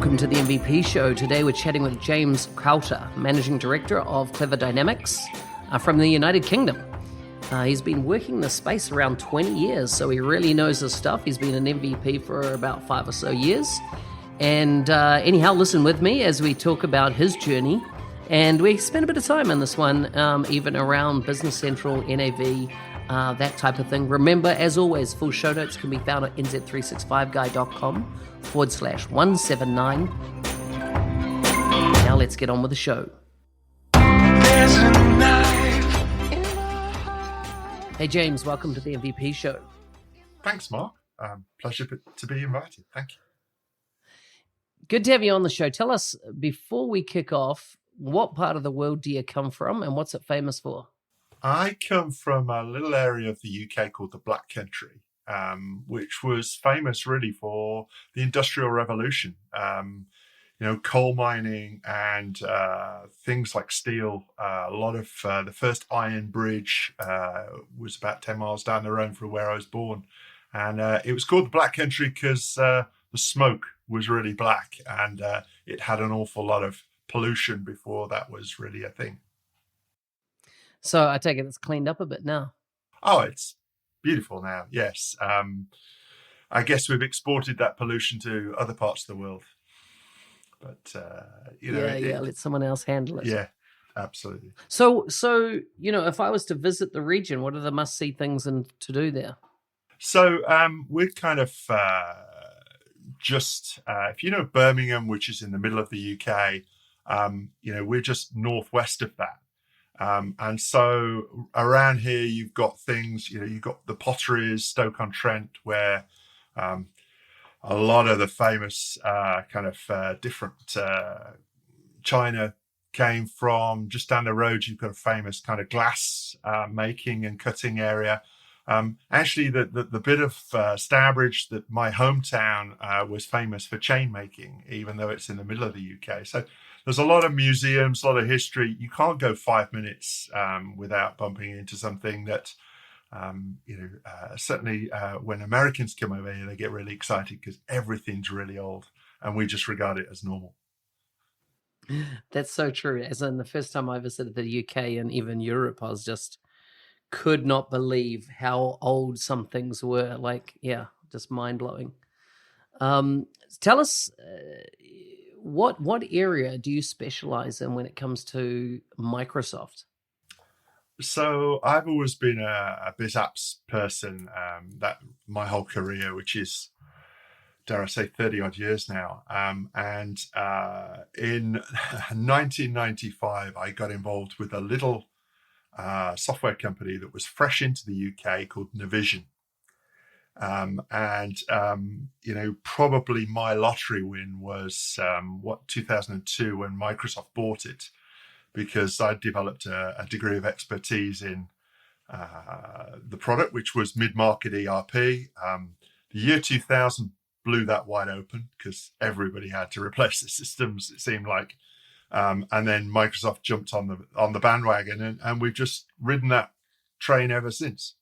Welcome to the MVP Show. Today we're chatting with James Crowter, Managing Director of Clever Dynamics from the United Kingdom. He's been working the space around 20 years, so he really knows his stuff. He's been an MVP for about 5 or so years. And anyhow, listen with me as we talk about his journey. And we spent a bit of time in this one, even around Business Central, NAV, that type of thing. Remember, as always, full show notes can be found at nz365guy.com/179. Now let's get on with the show. Hey, James, welcome to the MVP Show. Thanks, Mark. Pleasure to be invited. Thank you. Good to have you on the show. Tell us, before we kick off, what part of the world do you come from and what's it famous for? I come from a little area of the UK called the Black Country, which was famous really for the Industrial Revolution. Coal mining and things like steel. A lot of the first iron bridge was about 10 miles down the road from where I was born. And it was called the Black Country because the smoke was really black and it had an awful lot of pollution before that was really a thing. So I take it it's cleaned up a bit now. Oh, it's beautiful now, yes. I guess we've exported that pollution to other parts of the world. But, let someone else handle it. Yeah, absolutely. So if I was to visit the region, what are the must-see things and to do there? So we're kind of if you know Birmingham, which is in the middle of the UK, we're just northwest of that. And so around here, you've got things, you've got the potteries, Stoke-on-Trent, where a lot of the famous different China came from. Just down the road, you've got a famous kind of glass making and cutting area. Actually, the bit of Stourbridge, that my hometown, was famous for chain making, even though it's in the middle of the UK. So there's a lot of museums, a lot of history. You can't go 5 minutes without bumping into something that, certainly when Americans come over here, they get really excited because everything's really old and we just regard it as normal. That's so true. As in the first time I visited the UK and even Europe, I was just could not believe how old some things were. Just mind-blowing. Tell us, what area do you specialize in when it comes to Microsoft? So I've always been a BizApps person, that my whole career, which is, dare I say, 30 odd years now. And in 1995, I got involved with a little software company that was fresh into the UK called Navision. Probably my lottery win was 2002 when Microsoft bought it, because I developed a degree of expertise in the product, which was mid-market ERP. The year 2000 blew that wide open because everybody had to replace the systems, it seemed like. And then Microsoft jumped on the bandwagon, and we've just ridden that train ever since.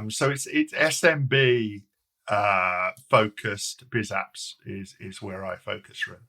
So it's SMB focused. BizApps is where I focus, really.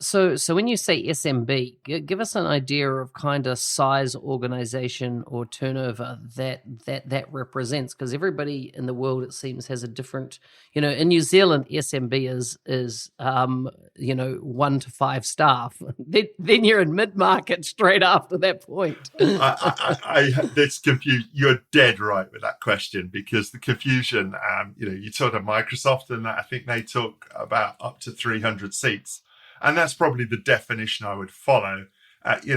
So when you say SMB, give us an idea of kind of size organization or turnover that represents, because everybody in the world, it seems, has a different, in New Zealand, SMB is 1 to 5 staff. Then you're in mid-market straight after that point. That's confused. You're dead right with that question, because the confusion, you talk to Microsoft, and I think they talk about up to 300 seats. And that's probably the definition I would follow.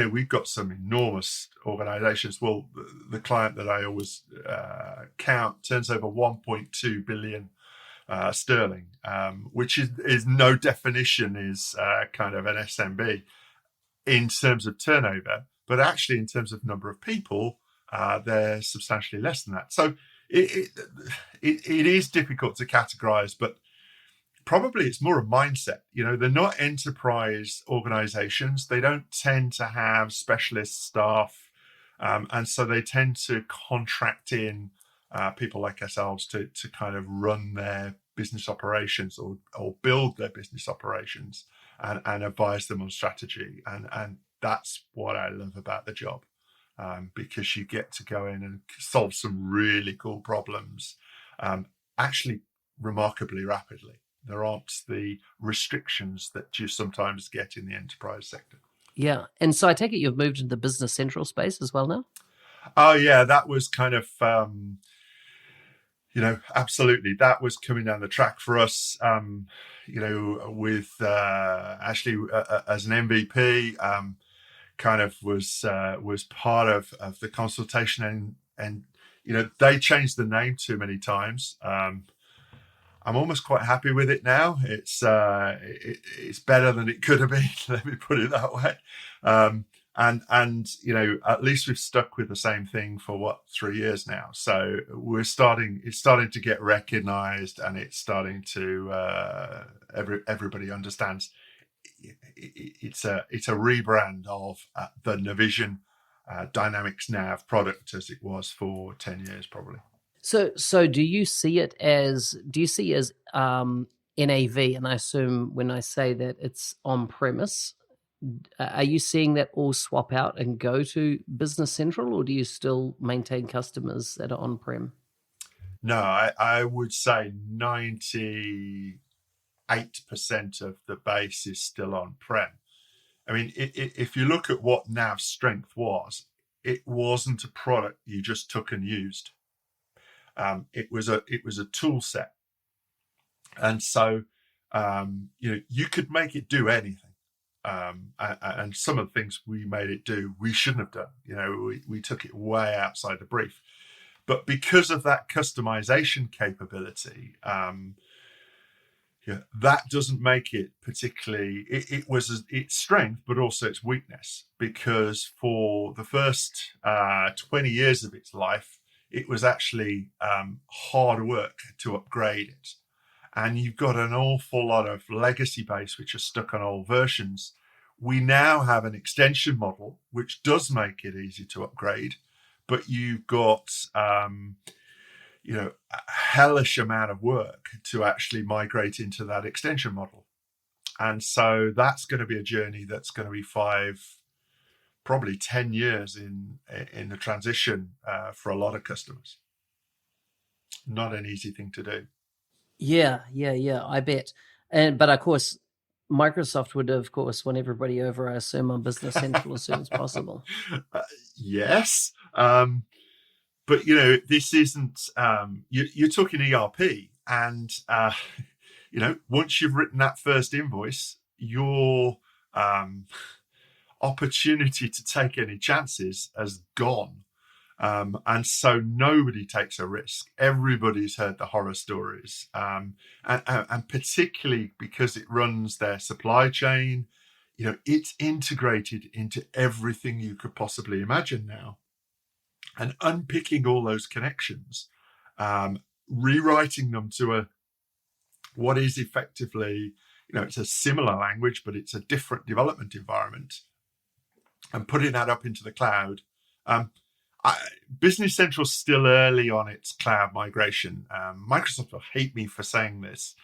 We've got some enormous organizations. Well, the client that I always count turns over 1.2 billion sterling, which is no definition is kind of an SMB in terms of turnover, but actually in terms of number of people, they're substantially less than that. So it is difficult to categorize, but probably it's more a mindset. They're not enterprise organizations. They don't tend to have specialist staff. And so they tend to contract in people like ourselves to kind of run their business operations or build their business operations. and advise them on strategy. And that's what I love about the job, because you get to go in and solve some really cool problems, actually remarkably rapidly. There aren't the restrictions that you sometimes get in the enterprise sector. Yeah. And so I take it you've moved into the Business Central space as well now? Oh yeah, that was kind of absolutely, that was coming down the track for us. With Ashley as an MVP, kind of was part of the consultation, and they changed the name too many times. I'm almost quite happy with it now. It's better than it could have been. Let me put it that way. And at least we've stuck with the same thing for 3 years now. So it's starting to get recognized, and it's starting to everybody understands it's a rebrand of the Navision Dynamics Nav product as it was for 10 years probably. So do you see as NAV? And I assume when I say that it's on premise, are you seeing that all swap out and go to Business Central, or do you still maintain customers that are on-prem? No, I would say 98% of the base is still on-prem. I mean, if you look at what Nav's strength was, it wasn't a product you just took and used. It was a tool set, and so you could make it do anything. And some of the things we made it do, we shouldn't have done. We took it way outside the brief. But because of that customization capability, that doesn't make it particularly. It was its strength, but also its weakness, because for the first 20 years of its life, it was actually hard work to upgrade it. And you've got an awful lot of legacy base which are stuck on old versions. We now have an extension model which does make it easy to upgrade, but you've got a hellish amount of work to actually migrate into that extension model. And so that's going to be a journey that's going to be 5, probably 10 years in the transition for a lot of customers. Not an easy thing to do. Yeah, I bet. But of course, Microsoft would, of course, want everybody over, I assume, on Business Central as soon as possible. Yes. But, this isn't, you're talking ERP, and, once you've written that first invoice, your opportunity to take any chances has gone. And so nobody takes a risk. Everybody's heard the horror stories. And particularly because it runs their supply chain, it's integrated into everything you could possibly imagine now. And unpicking all those connections, rewriting them to what is effectively, it's a similar language, but it's a different development environment, and putting that up into the cloud. Business Central's still early on its cloud migration. Microsoft will hate me for saying this,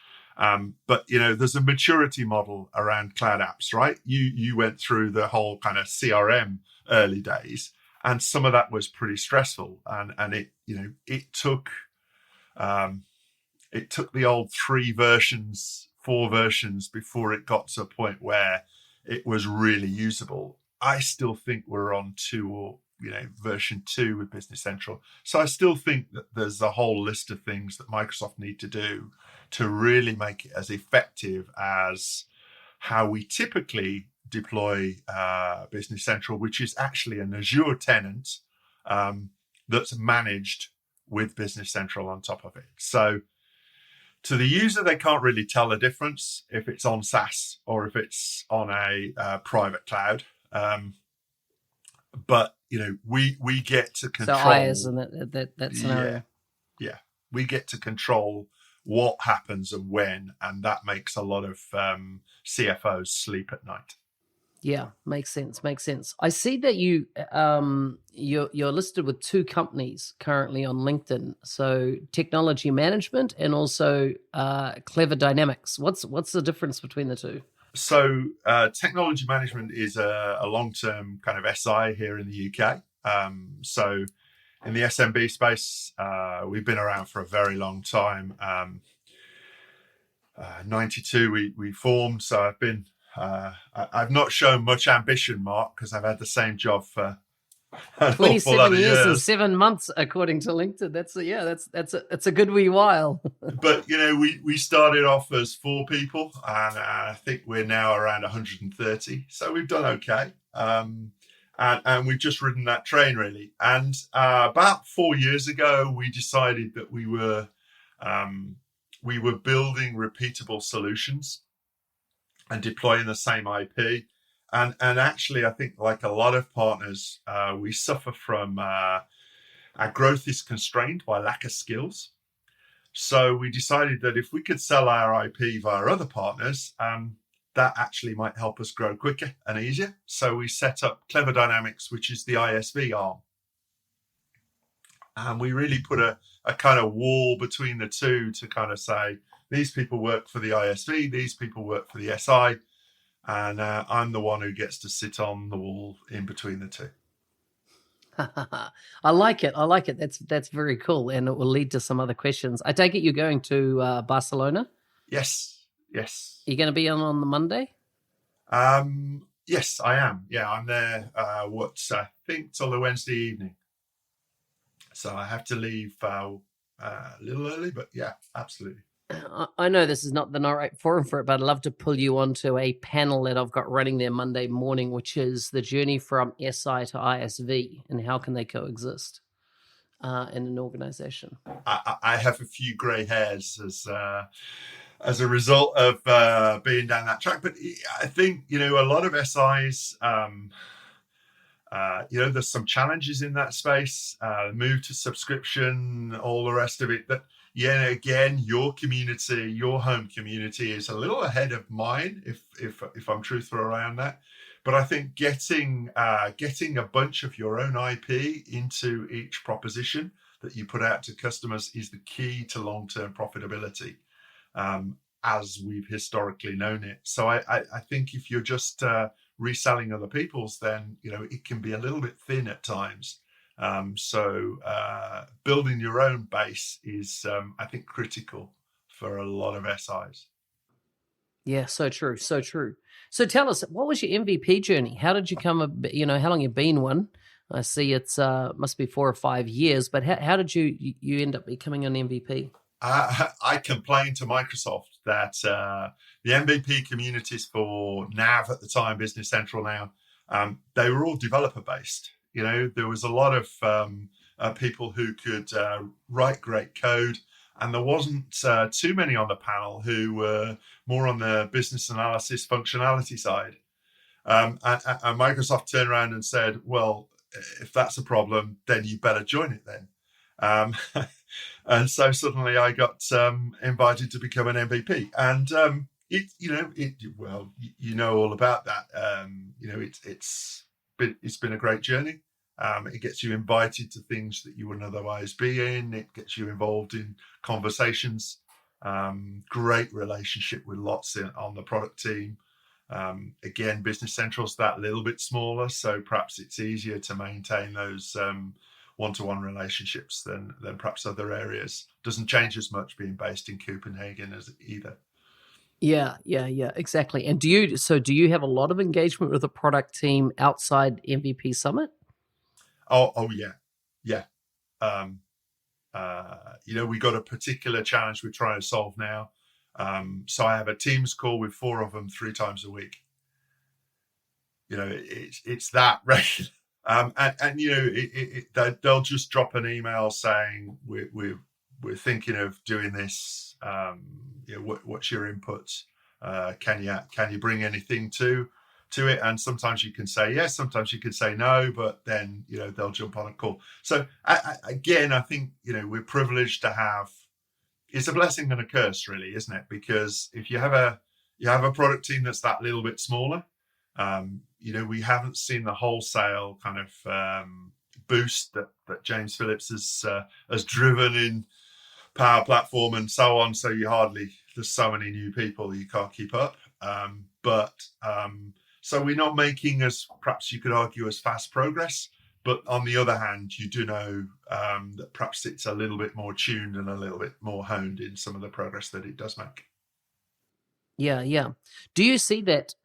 but there's a maturity model around cloud apps, right? You went through the whole kind of CRM early days, and some of that was pretty stressful, and it took the old 3 versions, 4 versions before it got to a point where it was really usable. I still think we're on 2 or version 2 with Business Central. So I still think that there's a whole list of things that Microsoft need to do to really make it as effective as how we typically deploy Business Central, which is actually an Azure tenant that's managed with Business Central on top of it. So to the user, they can't really tell the difference if it's on SaaS or if it's on a private cloud. But we get to control. So IaaS in that scenario. Yeah, we get to control what happens and when, and that makes a lot of CFOs sleep at night. Yeah, makes sense. I see that you're listed with 2 companies currently on LinkedIn. So Technology Management and also Clever Dynamics. What's the difference between the 2? So technology management is a long-term kind of SI here in the UK. So in the SMB space, we've been around for a very long time. 92 we formed, so I've not shown much ambition, Mark, because I've had the same job for an awful lot 27 of years and years. 7 months, according to LinkedIn. That's a good wee while. But we started off as 4 people, and I think we're now around 130. So we've done okay, and we've just ridden that train really. And about 4 years ago, we decided that we were building repeatable solutions and deploying the same IP. And actually, I think like a lot of partners, we suffer from our growth is constrained by lack of skills. So we decided that if we could sell our IP via other partners, that actually might help us grow quicker and easier. So we set up Clever Dynamics, which is the ISV arm. And we really put a kind of wall between the two to kind of say, these people work for the ISV, these people work for the SI, and I'm the one who gets to sit on the wall in between the two. I like it. That's very cool, and it will lead to some other questions. I take it you're going to Barcelona? Yes. Are you going to be on the Monday? Yes, I am. Yeah, I'm there, I think till the Wednesday evening. So I have to leave a little early, but yeah, absolutely. I know this is not the right forum for it, but I'd love to pull you onto a panel that I've got running there Monday morning, which is the journey from SI to ISV and how can they coexist in an organization. I have a few grey hairs as a result of being down that track, but I think a lot of SIs. There's some challenges in that space, move to subscription, all the rest of it. That, again, your community, your home community is a little ahead of mine, if I'm truthful around that. But I think getting a bunch of your own IP into each proposition that you put out to customers is the key to long-term profitability, as we've historically known it. So I think if you're just reselling other people's, then it can be a little bit thin at times. So building your own base is, I think, critical for a lot of SIs. Yeah, so true. So tell us, what was your MVP journey? How did you come? How long you've been one? I see it's must be 4 or 5 years. But how did you end up becoming an MVP? I complained to Microsoft that the MVP communities for Nav at the time, Business Central now, they were all developer based. There was a lot of people who could write great code, and there wasn't too many on the panel who were more on the business analysis functionality side. And Microsoft turned around and said, well, if that's a problem, then you better join it then. And so suddenly I got invited to become an MVP, and all about that. It's been a great journey. It gets you invited to things that you wouldn't otherwise be in. It gets you involved in conversations. Great relationship with lots on the product team. Again, Business Central's that little bit smaller, so perhaps it's easier to maintain those one-to-one relationships than perhaps other areas. Doesn't change as much being based in Copenhagen as either. Yeah, exactly. And do you have a lot of engagement with the product team outside MVP Summit? Oh yeah. We got a particular challenge we're trying to solve now. So I have a Teams call with 4 of them 3 times a week. It's that regular. They'll just drop an email saying we're thinking of doing this. What's your input? Can you bring anything to it? And sometimes you can say yes, sometimes you can say no, but then they'll jump on a call. So I think we're privileged to have. It's a blessing and a curse, really, isn't it? Because if you have a product team that's that little bit smaller. We haven't seen the wholesale kind of boost that James Phillips has driven in Power Platform and so on. So there's so many new people you can't keep up. but so we're not making, as perhaps you could argue, as fast progress. But on the other hand, you do know that perhaps it's a little bit more tuned and a little bit more honed in some of the progress that it does make. Yeah, yeah. Do you see that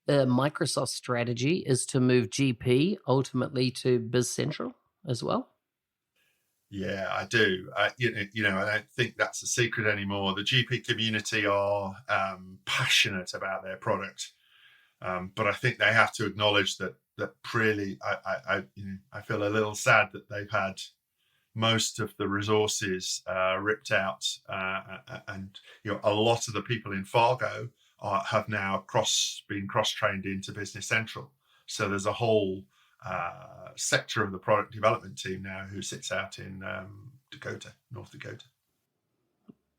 Microsoft's strategy is to move GP ultimately to Biz Central as well? Yeah, I do. I don't think that's a secret anymore. The GP community are passionate about their product, but I think they have to acknowledge that really, I feel a little sad that they've had most of the resources ripped out, and a lot of the people in Fargo have now been cross-trained into Business Central. So there's a whole sector of the product development team now who sits out in North Dakota.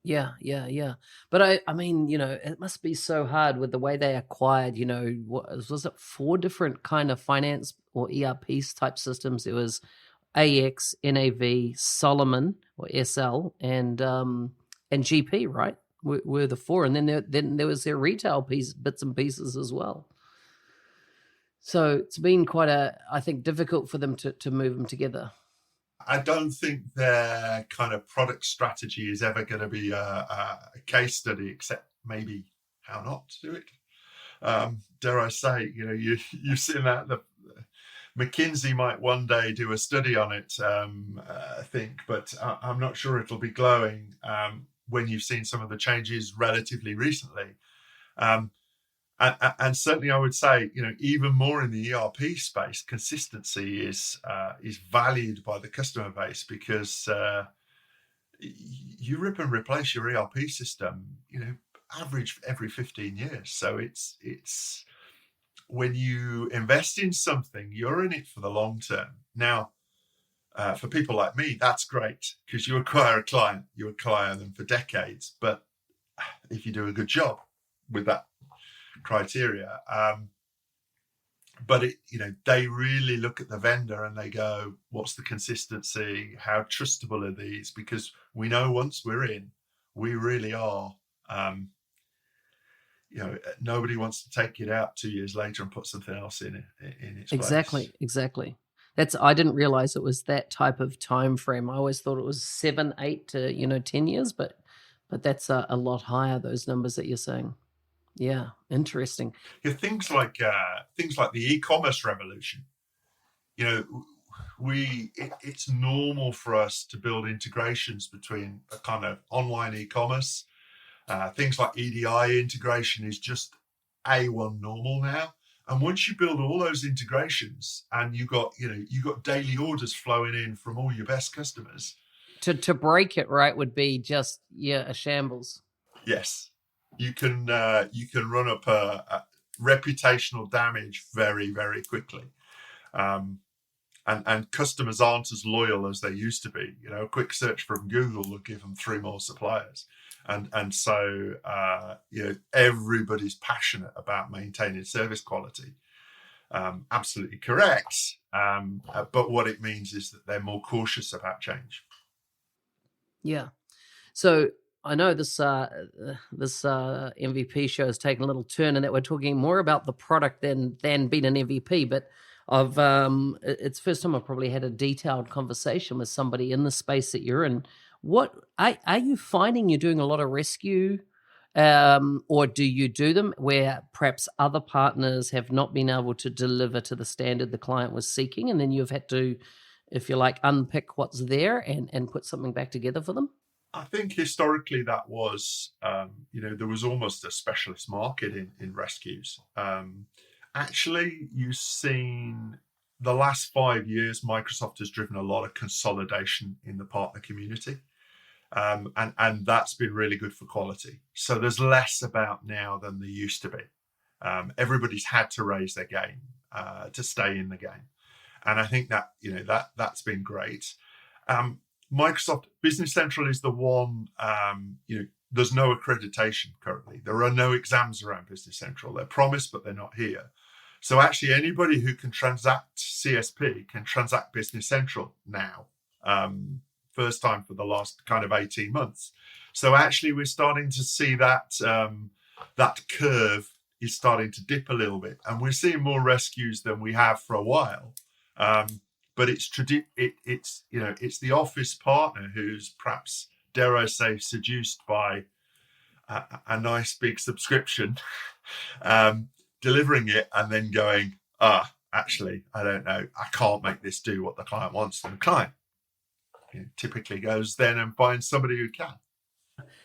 Yeah, yeah, yeah. But I mean, it must be so hard with the way they acquired, what was it, four different kind of finance or ERP type systems? It was AX, NAV, Solomon or SL, and GP, right? Were the four, and then there was their retail bits and pieces as well. So it's been quite I think, difficult for them to move them together. I don't think their kind of product strategy is ever going to be a case study, except maybe how not to do it. Dare I say, you've seen that McKinsey might one day do a study on it, I think, but I'm not sure it'll be glowing when you've seen some of the changes relatively recently. And certainly, I would say, even more in the ERP space, consistency is valued by the customer base, because you rip and replace your ERP system, average every 15 years. So it's when you invest in something, you're in it for the long term. Now, for people like me, that's great, because you acquire a client, you acquire them for decades. But if you do a good job with that criteria, but they really look at the vendor and they go, what's the consistency? How trustable are these? Because we know once we're in, we really are. Nobody wants to take it out 2 years later and put something else in its place. Exactly. I didn't realize it was that type of time frame. I always thought it was 7, 8 to 10 years, but that's a lot higher, those numbers that you're saying. Yeah, interesting. Things like the e-commerce revolution. It's normal for us to build integrations between a kind of online e-commerce. Things like EDI integration is just A1 normal now. And once you build all those integrations and you got daily orders flowing in from all your best customers, to break it right would be just a shambles. Yes, you can run up a reputational damage very, very quickly. And customers aren't as loyal as they used to be. A quick search from Google will give them 3 more suppliers. And so everybody's passionate about maintaining service quality. Absolutely correct. But what it means is that they're more cautious about change. Yeah. So I know this MVP show has taken a little turn, and that we're talking more about the product than being an MVP. But it's the first time I've probably had a detailed conversation with somebody in the space that you're in. What are you finding? You're doing a lot of rescue, or do you do them where perhaps other partners have not been able to deliver to the standard the client was seeking, and then you've had to, if you like, unpick what's there and put something back together for them? I think historically that was, there was almost a specialist market in rescues. Actually, you've seen the last 5 years, Microsoft has driven a lot of consolidation in the partner community. And that's been really good for quality. So there's less about now than there used to be. Everybody's had to raise their game to stay in the game. And I think that, that's been great. Microsoft Business Central is the one, there's no accreditation currently. There are no exams around Business Central. They're promised, but they're not here. So actually anybody who can transact CSP can transact Business Central now. First time for the last kind of 18 months. So actually we're starting to see that that curve is starting to dip a little bit, and we're seeing more rescues than we have for a while. But it's it's the office partner who's perhaps, dare I say, seduced by a nice big subscription, delivering it, and then going, actually, I don't know, I can't make this do what the client wants. And the client typically goes then and finds somebody who can.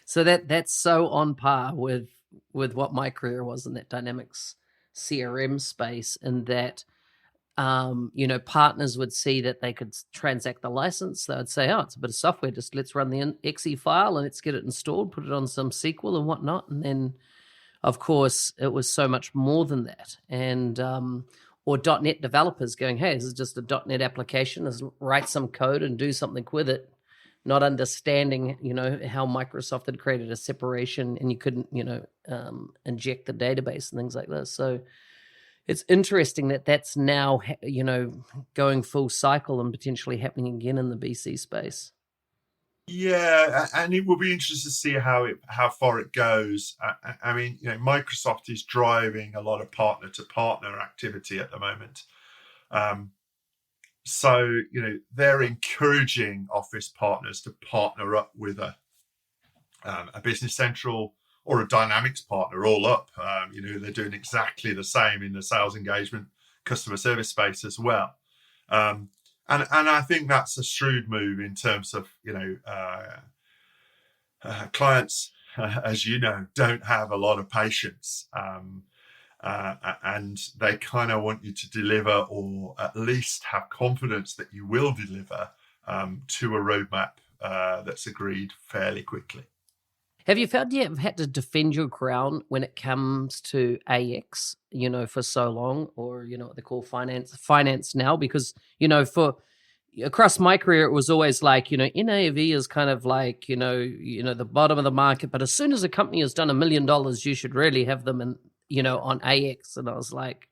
So that's so on par with what my career was in that Dynamics CRM space, in that partners would see that they could transact the license. They would say, it's a bit of software, just let's run the exe file and let's get it installed, put it on some SQL and whatnot. And then, of course, it was so much more than that. And or .NET developers going, hey, this is just a .NET application, let's write some code and do something with it, not understanding, how Microsoft had created a separation and you couldn't, inject the database and things like this. So it's interesting that that's now, going full cycle and potentially happening again in the BC space. Yeah, and it will be interesting to see how far it goes. I mean, Microsoft is driving a lot of partner to partner activity at the moment. So they're encouraging Office partners to partner up with a Business Central or a Dynamics partner all up. They're doing exactly the same in the sales engagement, customer service space as well. And I think that's a shrewd move in terms of, clients, as you know, don't have a lot of patience. And they kind of want you to deliver, or at least have confidence that you will deliver to a roadmap that's agreed fairly quickly. Have you found you have had to defend your ground when it comes to AX, for so long, or, what they call finance now? Because, for across my career, it was always like, NAV is kind of like, the bottom of the market. But as soon as a company has done $1 million, you should really have them in, on AX. And I was like,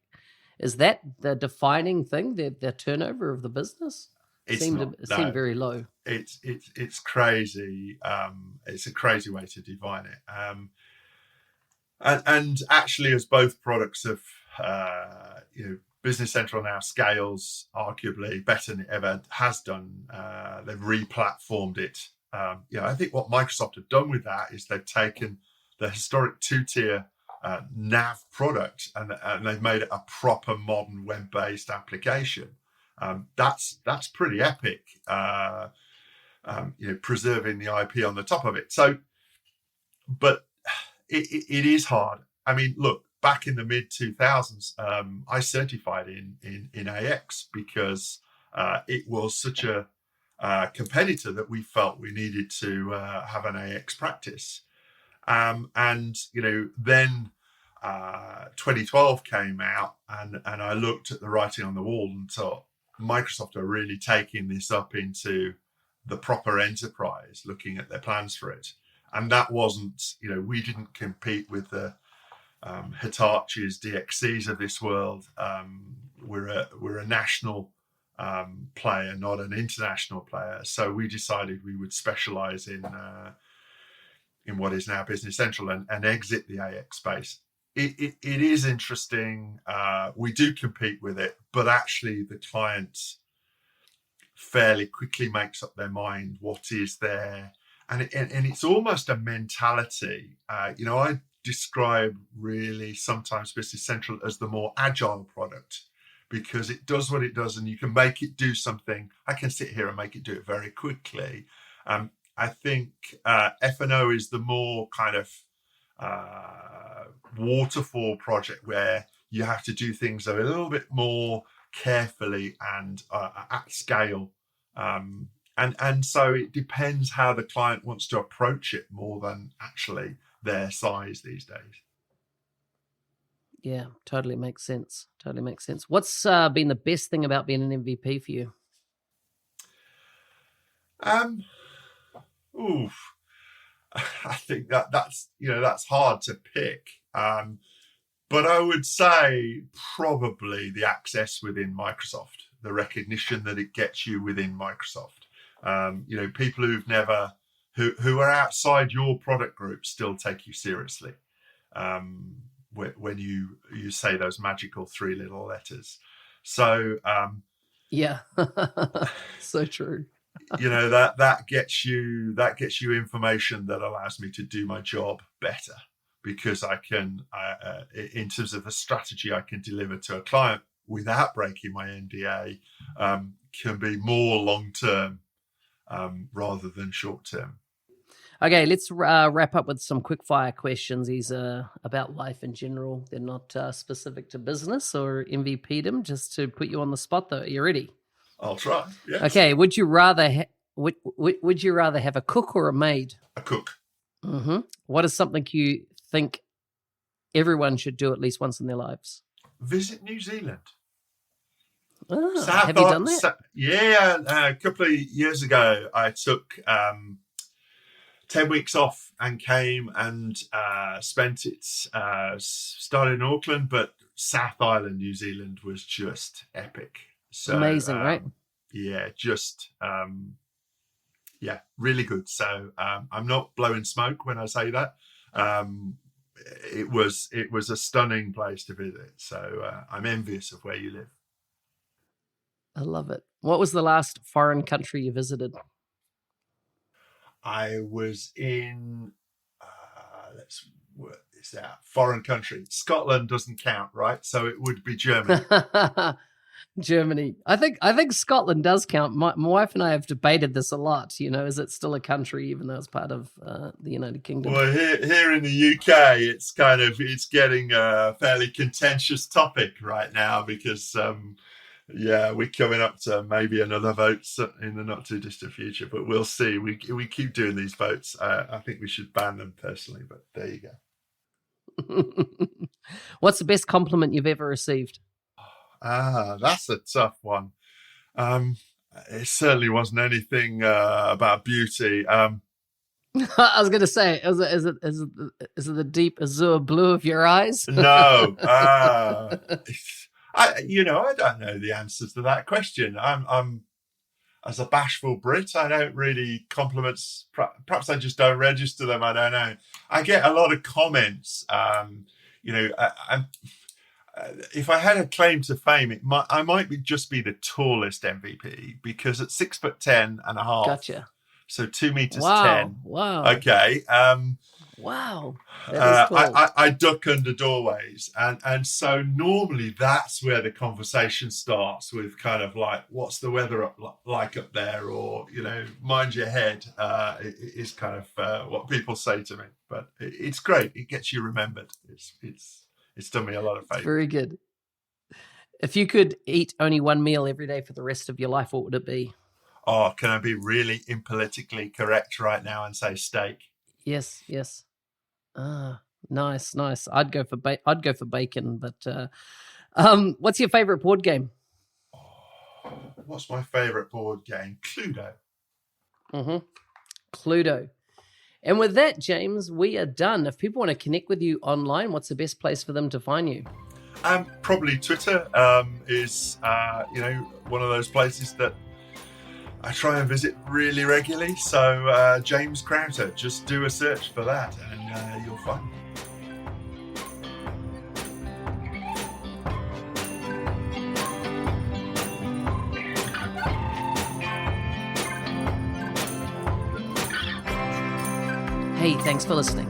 is that the defining thing, the turnover of the business? It seemed very low. It's crazy. It's a crazy way to define it. And actually, as both products of Business Central now scales arguably better than it ever has done. They've re-platformed it. I think what Microsoft have done with that is they've taken the historic two-tier nav product and they've made it a proper modern web-based application. That's pretty epic. Preserving the IP on the top of it. So, but it is hard. I mean, look, back in the mid 2000s, I certified in AX because it was such a competitor that we felt we needed to have an AX practice. And then 2012 came out, and I looked at the writing on the wall and thought, Microsoft are really taking this up into the proper enterprise, looking at their plans for it. And that wasn't, we didn't compete with the Hitachi's, DXCs of this world. We're a national player, not an international player. So we decided we would specialize in what is now Business Central and exit the AX space. It is interesting. We do compete with it, but actually the client fairly quickly makes up their mind what is there. And it's almost a mentality. I describe really sometimes Business Central as the more agile product because it does what it does and you can make it do something. I can sit here and make it do it very quickly. I think F&O is the more kind of waterfall project where you have to do things a little bit more carefully and at scale. And so it depends how the client wants to approach it more than actually their size these days. Yeah, totally makes sense. What's been the best thing about being an MVP for you? I think that's hard to pick. But I would say probably the access within Microsoft, the recognition that it gets you within Microsoft. People who are outside your product group still take you seriously. when you say those magical three little letters. So yeah, so true. that gets you information that allows me to do my job better, because I can, in terms of the strategy I can deliver to a client without breaking my NDA, can be more long term rather than short term. Okay, let's wrap up with some quick fire questions. These are about life in general. They're not specific to business or MVPdom, just to put you on the spot, though. Are you ready? I'll try. Yes. Okay, would you rather would you rather have a cook or a maid? A cook. Mm-hmm. What is something you think everyone should do at least once in their lives? Visit New Zealand. Have you done that? Yeah, a couple of years ago, I took 10 weeks off and came and spent it, started in Auckland, but South Island, New Zealand was just epic. So, amazing, right? Yeah, just, really good. So I'm not blowing smoke when I say that. It was a stunning place to visit. So I'm envious of where you live. I love it. What was the last foreign country you visited? I was in, let's work this out, foreign country. Scotland doesn't count, right? So it would be Germany. Germany. I think Scotland does count. My wife and I have debated this a lot. Is it still a country, even though it's part of the United Kingdom? Well, here in the UK, it's getting a fairly contentious topic right now because, we're coming up to maybe another vote in the not too distant future, but we'll see. We keep doing these votes. I think we should ban them personally, but there you go. What's the best compliment you've ever received? That's a tough one. It certainly wasn't anything about beauty. I was going to say, is it the deep azure blue of your eyes? No. I don't know the answers to that question. I'm as a bashful Brit, I don't really compliments. Perhaps I just don't register them. I don't know. I get a lot of comments. If I had a claim to fame, I might just be the tallest MVP, because at 6'10" and a half. Gotcha. So 2 meters 10. Wow. Okay. Wow. That is cool. I duck under doorways, and so normally that's where the conversation starts, with kind of like, what's the weather like up there, or mind your head, is kind of what people say to me. But it's great. It gets you remembered. It's done me a lot of favor. Very good. If you could eat only one meal every day for the rest of your life, what would it be? Oh, can I be really impolitically correct right now and say steak? Yes. Nice. I'd go for bacon, but what's your favorite board game? What's my favorite board game? Cluedo. Mm-hmm. Cluedo. And with that, James, we are done. If people want to connect with you online, what's the best place for them to find you? Probably Twitter is one of those places that I try and visit really regularly. So James Crowter, just do a search for that and you'll find me. Hey, thanks for listening.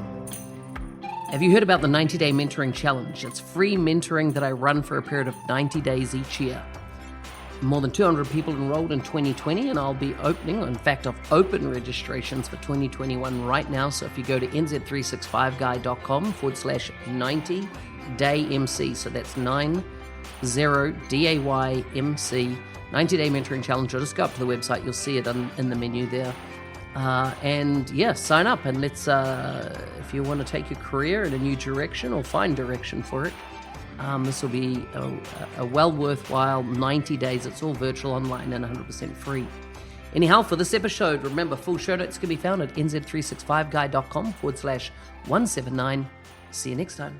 Have you heard about the 90-Day Mentoring Challenge? It's free mentoring that I run for a period of 90 days each year. More than 200 people enrolled in 2020, and I'll be I've open registrations for 2021 right now. So if you go to nz365guy.com/90daymc, so that's 90daymc, 90-Day Mentoring Challenge, or just go up to the website, you'll see it in the menu there. Sign up and let's, if you want to take your career in a new direction or find direction for it, this will be a well worthwhile 90 days. It's all virtual, online, and 100% free. Anyhow, for this episode, remember, full show notes can be found at nz365guy.com/179. See you next time.